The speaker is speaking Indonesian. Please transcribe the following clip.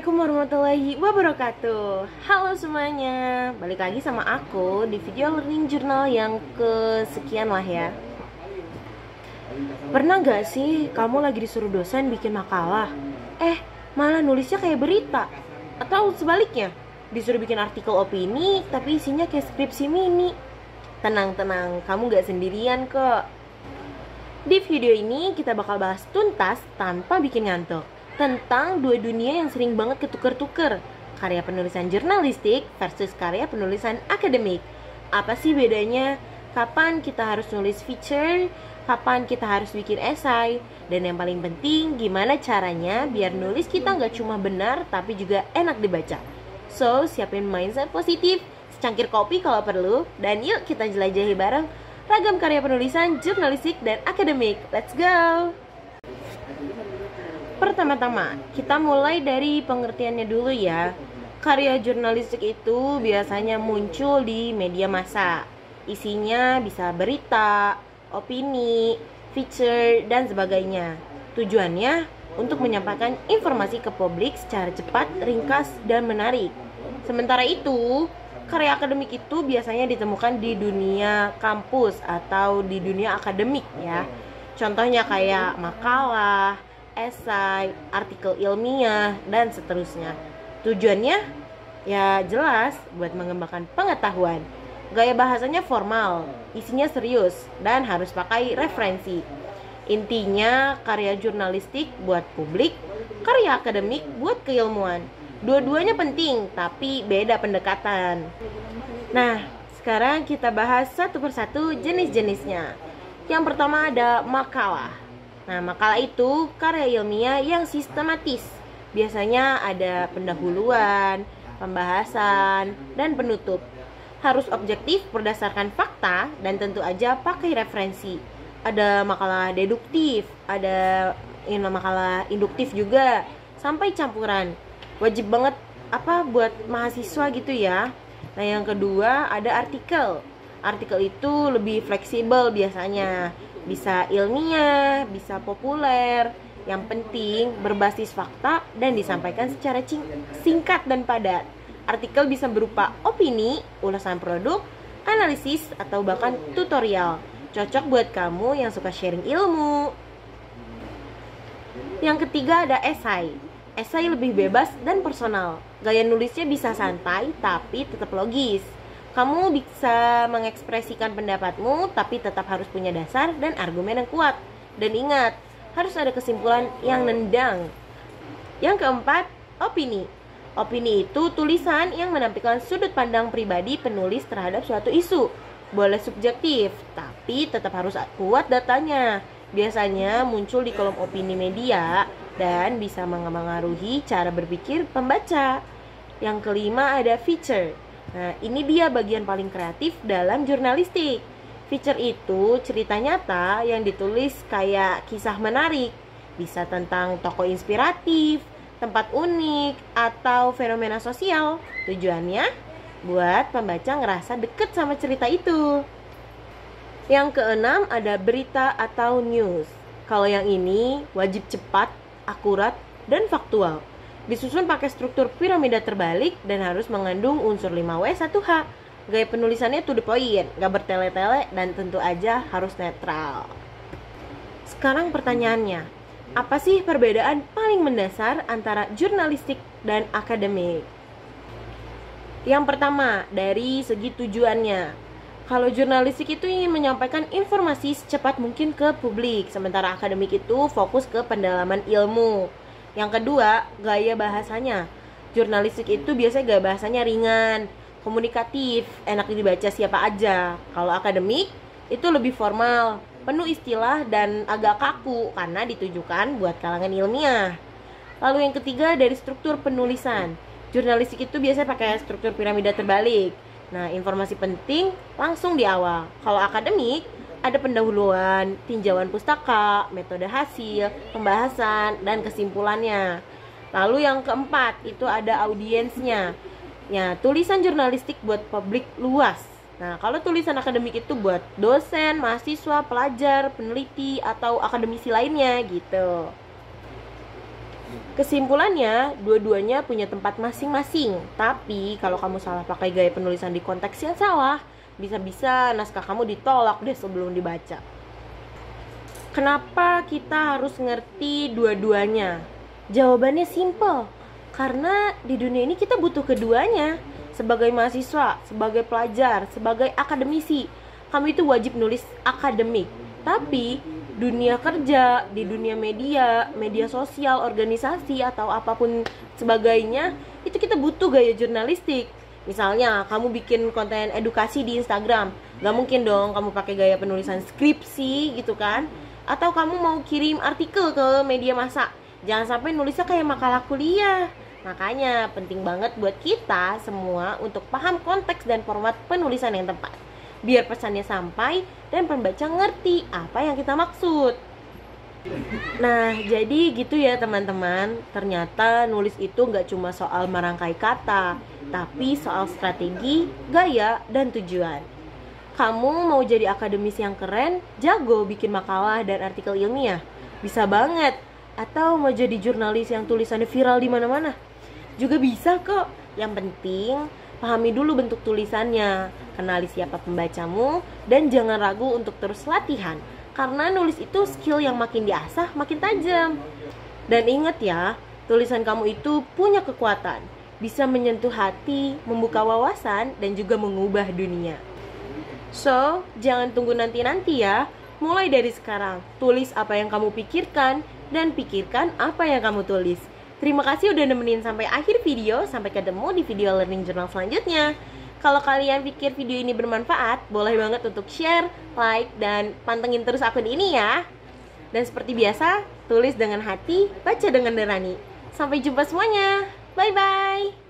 Assalamualaikum warahmatullahi wabarakatuh. Halo semuanya, balik lagi sama aku di video learning journal yang kesekian lah ya. Pernah gak sih kamu lagi disuruh dosen bikin makalah, malah nulisnya kayak berita? Atau sebaliknya, disuruh bikin artikel opini tapi isinya kayak skripsi mini? Tenang-tenang, kamu gak sendirian kok. Di video ini kita bakal bahas tuntas tanpa bikin ngantuk tentang dua dunia yang sering banget ketuker-tuker, karya penulisan jurnalistik versus karya penulisan akademik. Apa sih bedanya? Kapan kita harus nulis feature? Kapan kita harus bikin esai? Dan yang paling penting, gimana caranya biar nulis kita nggak cuma benar tapi juga enak dibaca. So, siapin mindset positif, secangkir kopi kalau perlu, dan yuk kita jelajahi bareng ragam karya penulisan jurnalistik dan akademik. Let's go! Pertama-tama, kita mulai dari pengertiannya dulu ya. Karya jurnalistik itu biasanya muncul di media massa. Isinya bisa berita, opini, feature, dan sebagainya. Tujuannya untuk menyampaikan informasi ke publik secara cepat, ringkas, dan menarik. Sementara itu, karya akademik itu biasanya ditemukan di dunia kampus atau di dunia akademik ya. Contohnya kayak makalah, esai, artikel ilmiah, dan seterusnya. Tujuannya ya jelas buat mengembangkan pengetahuan. Gaya bahasanya formal, isinya serius, dan harus pakai referensi. Intinya karya jurnalistik buat publik, karya akademik buat keilmuan. Dua-duanya penting, tapi beda pendekatan. Nah, sekarang kita bahas satu persatu jenis-jenisnya. Yang pertama ada makalah. Nah, makalah itu karya ilmiah yang sistematis. Biasanya ada pendahuluan, pembahasan, dan penutup. Harus objektif berdasarkan fakta dan tentu aja pakai referensi. Ada makalah deduktif, ada makalah induktif juga, sampai campuran. Wajib banget buat mahasiswa gitu ya. Nah, yang kedua ada artikel. Artikel itu lebih fleksibel biasanya. Bisa ilmiah, bisa populer. Yang penting berbasis fakta dan disampaikan secara singkat dan padat. Artikel bisa berupa opini, ulasan produk, analisis, atau bahkan tutorial. Cocok buat kamu yang suka sharing ilmu. Yang ketiga ada esai. Esai lebih bebas dan personal. Gaya nulisnya bisa santai tapi tetap logis. Kamu bisa mengekspresikan pendapatmu tapi tetap harus punya dasar dan argumen yang kuat. Dan ingat, harus ada kesimpulan yang nendang. Yang keempat, opini. Opini itu tulisan yang menampilkan sudut pandang pribadi penulis terhadap suatu isu. Boleh subjektif, tapi tetap harus kuat datanya. Biasanya muncul di kolom opini media dan bisa mengaruhi cara berpikir pembaca. Yang kelima ada feature. Nah, ini dia bagian paling kreatif dalam jurnalistik. Feature itu cerita nyata yang ditulis kayak kisah menarik. Bisa tentang tokoh inspiratif, tempat unik, atau fenomena sosial. Tujuannya buat pembaca ngerasa deket sama cerita itu. Yang keenam ada berita atau news. Kalau yang ini wajib cepat, akurat, dan faktual. Disusun pakai struktur piramida terbalik dan harus mengandung unsur 5W 1H. Gaya penulisannya to the point, gak bertele-tele, dan tentu aja harus netral. Sekarang pertanyaannya, apa sih perbedaan paling mendasar antara jurnalistik dan akademik? Yang pertama, dari segi tujuannya. Kalau jurnalistik itu ingin menyampaikan informasi secepat mungkin ke publik, sementara akademik itu fokus ke pendalaman ilmu. Yang kedua, gaya bahasanya. Jurnalistik itu biasanya gaya bahasanya ringan, komunikatif, enak dibaca siapa aja. Kalau akademik, itu lebih formal, penuh istilah dan agak kaku karena ditujukan buat kalangan ilmiah. Lalu yang ketiga, dari struktur penulisan. Jurnalistik itu biasanya pakai struktur piramida terbalik. Nah, informasi penting langsung di awal. Kalau akademik, ada pendahuluan, tinjauan pustaka, metode hasil, pembahasan, dan kesimpulannya. Lalu yang keempat, itu ada audiensnya. Ya, tulisan jurnalistik buat publik luas. Nah, kalau tulisan akademik itu buat dosen, mahasiswa, pelajar, peneliti, atau akademisi lainnya gitu. Kesimpulannya, dua-duanya punya tempat masing-masing. Tapi kalau kamu salah pakai gaya penulisan di konteks yang salah, bisa-bisa naskah kamu ditolak deh sebelum dibaca. Kenapa kita harus ngerti dua-duanya? Jawabannya simple. Karena di dunia ini kita butuh keduanya. Sebagai mahasiswa, sebagai pelajar, sebagai akademisi, kamu itu wajib nulis akademik. Tapi dunia kerja, di dunia media, media sosial, organisasi, atau apapun sebagainya, itu kita butuh gaya jurnalistik. Misalnya, kamu bikin konten edukasi di Instagram, gak mungkin dong kamu pakai gaya penulisan skripsi gitu kan. Atau kamu mau kirim artikel ke media massa, jangan sampai nulisnya kayak makalah kuliah. Makanya penting banget buat kita semua untuk paham konteks dan format penulisan yang tepat, biar pesannya sampai dan pembaca ngerti apa yang kita maksud. Nah, jadi gitu ya teman-teman. Ternyata nulis itu gak cuma soal merangkai kata, tapi soal strategi, gaya, dan tujuan. Kamu mau jadi akademisi yang keren, jago bikin makalah dan artikel ilmiah? Bisa banget. Atau mau jadi jurnalis yang tulisannya viral di mana-mana? Juga bisa kok. Yang penting pahami dulu bentuk tulisannya, kenali siapa pembacamu, dan jangan ragu untuk terus latihan. Karena nulis itu skill yang makin diasah makin tajam. Dan ingat ya, tulisan kamu itu punya kekuatan, bisa menyentuh hati, membuka wawasan, dan juga mengubah dunia. So, jangan tunggu nanti-nanti ya. Mulai dari sekarang, tulis apa yang kamu pikirkan, dan pikirkan apa yang kamu tulis. Terima kasih udah nemenin sampai akhir video. Sampai ketemu di video Learning Journal selanjutnya. Kalau kalian pikir video ini bermanfaat, boleh banget untuk share, like, dan pantengin terus akun ini ya. Dan seperti biasa, tulis dengan hati, baca dengan nurani. Sampai jumpa semuanya. Bye-bye.